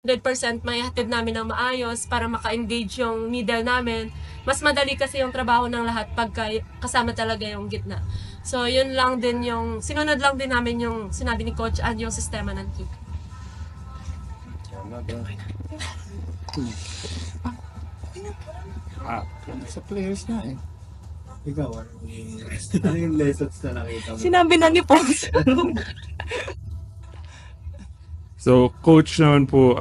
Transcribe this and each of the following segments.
100% may hatid namin ng maayos para maka-engage yung middle namin. Mas madali kasi yung trabaho ng lahat pagka kasama talaga yung gitna. So, yun lang din yung, sinunod lang din namin yung sinabi ni Coach and yung sistema ng team. Sa players na eh. Ikaw, ano yung lessons na nakita mo? Sinabi na ni Pons. So, coach naman po,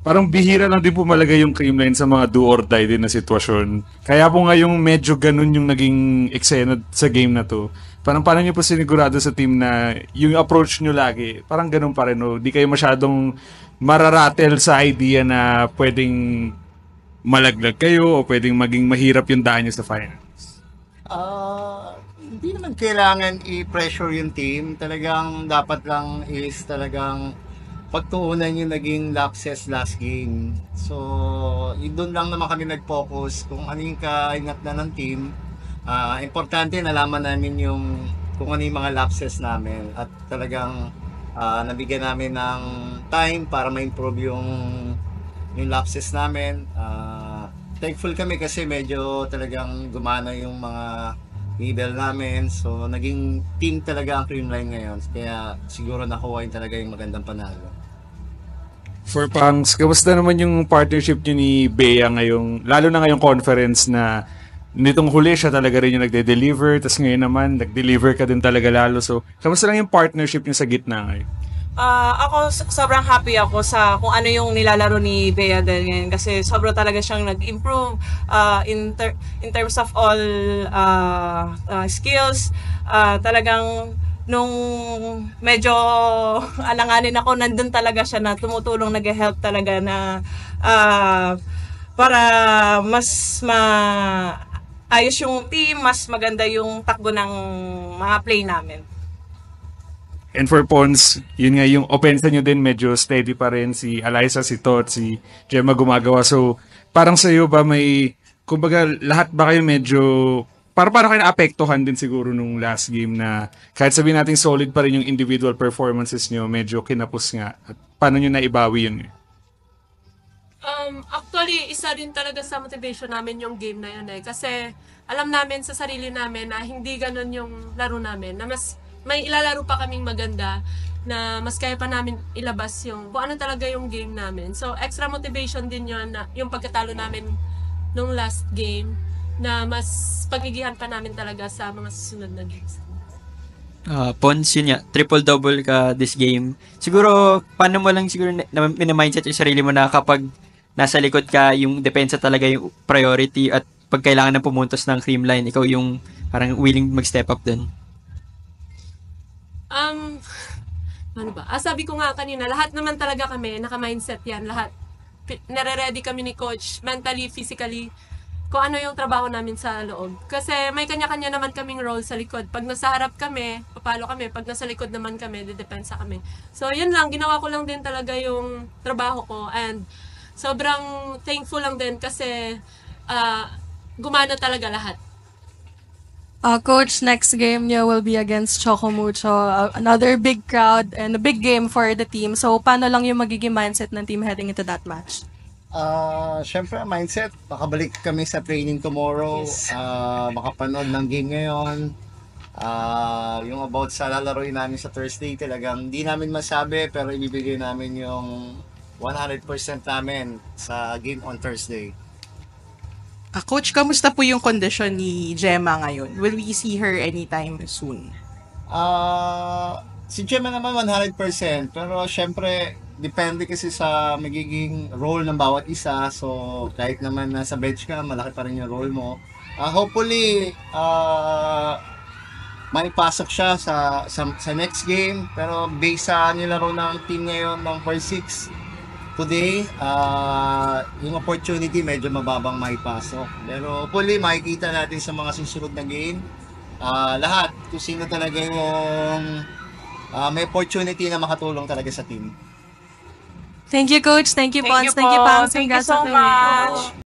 parang bihira lang din po malagay yung creamline sa mga do or die din na sitwasyon. Kaya po nga yung medyo ganun yung naging eksena sa game na to. Parang paano nyo po sinigurado sa team na yung approach nyo lagi, parang ganun pa rin, no? Di kayo masyadong mararatel sa idea na pwedeng malaglag kayo o pwedeng maging mahirap yung daan nyo sa finals. Hindi naman kailangan i-pressure yung team. Talagang dapat lang is talagang pagtuunan yung naging lapses last game. So, doon lang naman kami nag-focus kung ano yung kaingat na ng team. Importante nalaman namin yung kung ano yung mga lapses namin at talagang nabigyan namin ng time para ma-improve yung lapses namin. Thankful kami kasi medyo talagang gumana yung mga middle namin. So, naging team talaga ang Creamline ngayon. Kaya siguro nakuha yun talaga yung magandang panalo. For Pangs, kamusta naman yung partnership nyo ni Bea ngayong, lalo na ngayong conference na nitong huli siya talaga rin yung nagde-deliver, tapos ngayon naman nag-deliver ka din talaga lalo. So, kamusta lang yung partnership nyo sa gitna ngayon? Ako sobrang happy ako sa kung ano yung nilalaro ni Bea din ngayon kasi sobrang talaga siyang nag-improve in terms of all skills. Talagang nung medyo alanganin ako, nandun talaga siya na tumutulong, nag-help talaga na para mas ayos yung team, mas maganda yung takbo ng mga play namin. And for Pons, yun nga yung offense nyo din medyo steady pa rin. Si Alyssa, si Tot, si Gemma gumagawa. So, parang sa'yo ba may, kumbaga lahat ba kayo medyo, parang kayo naapektuhan din siguro nung last game na kahit sabihin natin solid pa rin yung individual performances nyo, medyo kinapos nga. At paano nyo naibawi yun? Actually, isa din talaga sa motivation namin yung game na yun eh. Kasi alam namin sa sarili namin na hindi ganun yung laro namin. Na mas may ilalaro pa kaming maganda na mas kaya pa namin ilabas yung kung ano talaga yung game namin. So, extra motivation din yun na yung pagkatalo namin nung last game na mas pagigihan pa namin talaga sa mga susunod na games. Pons, yun nga, triple-double ka this game. Siguro, paano mo lang siguro minamindset yung sarili mo na kapag nasa likod ka, yung depensa talaga yung priority at pag kailangan na pumuntos ng Creamline, ikaw yung parang willing mag-step up din? Ano ba? Sabi ko nga kanina, lahat naman talaga kami, naka-mindset yan, lahat. Nare-ready kami ni coach, mentally, physically, kung ano yung trabaho namin sa loob. Kasi may kanya-kanya naman kaming role sa likod. Pag nasa harap kami, papalo kami. Pag nasa likod naman kami, didepensa kami. So, yun lang, ginawa ko lang din talaga yung trabaho ko. And sobrang thankful lang din kasi gumana talaga lahat. Coach, next game niyo will be against Choco Mucho. Another big crowd and a big game for the team. So, paano lang yung magiging mindset ng team heading into that match? Siyempre, mindset. Makabalik kami sa training tomorrow. Yes. Makapanood ng game ngayon. Yung about sa lalaroin namin sa Thursday, talagang hindi namin masabi pero ibibigay namin yung 100% namin sa game on Thursday. Coach, kamusta po yung condition ni Gemma ngayon? Will we see her anytime soon? Si Gemma naman 100%, pero syempre, depende kasi sa magiging role ng bawat isa. So, kahit naman nasa bench ka, malaki pa rin yung role mo. Hopefully, may pasok siya sa next game. Pero based sa nilaro ng team ngayon ng 4-6, today, yung opportunity medyo mababang maipasok. Pero hopefully, makikita natin sa mga susunod na game. Lahat, kung sino talaga yung may opportunity na makatulong talaga sa team. Thank you, Coach. Thank you, Pons. Thank you, Pams. Thank you so much.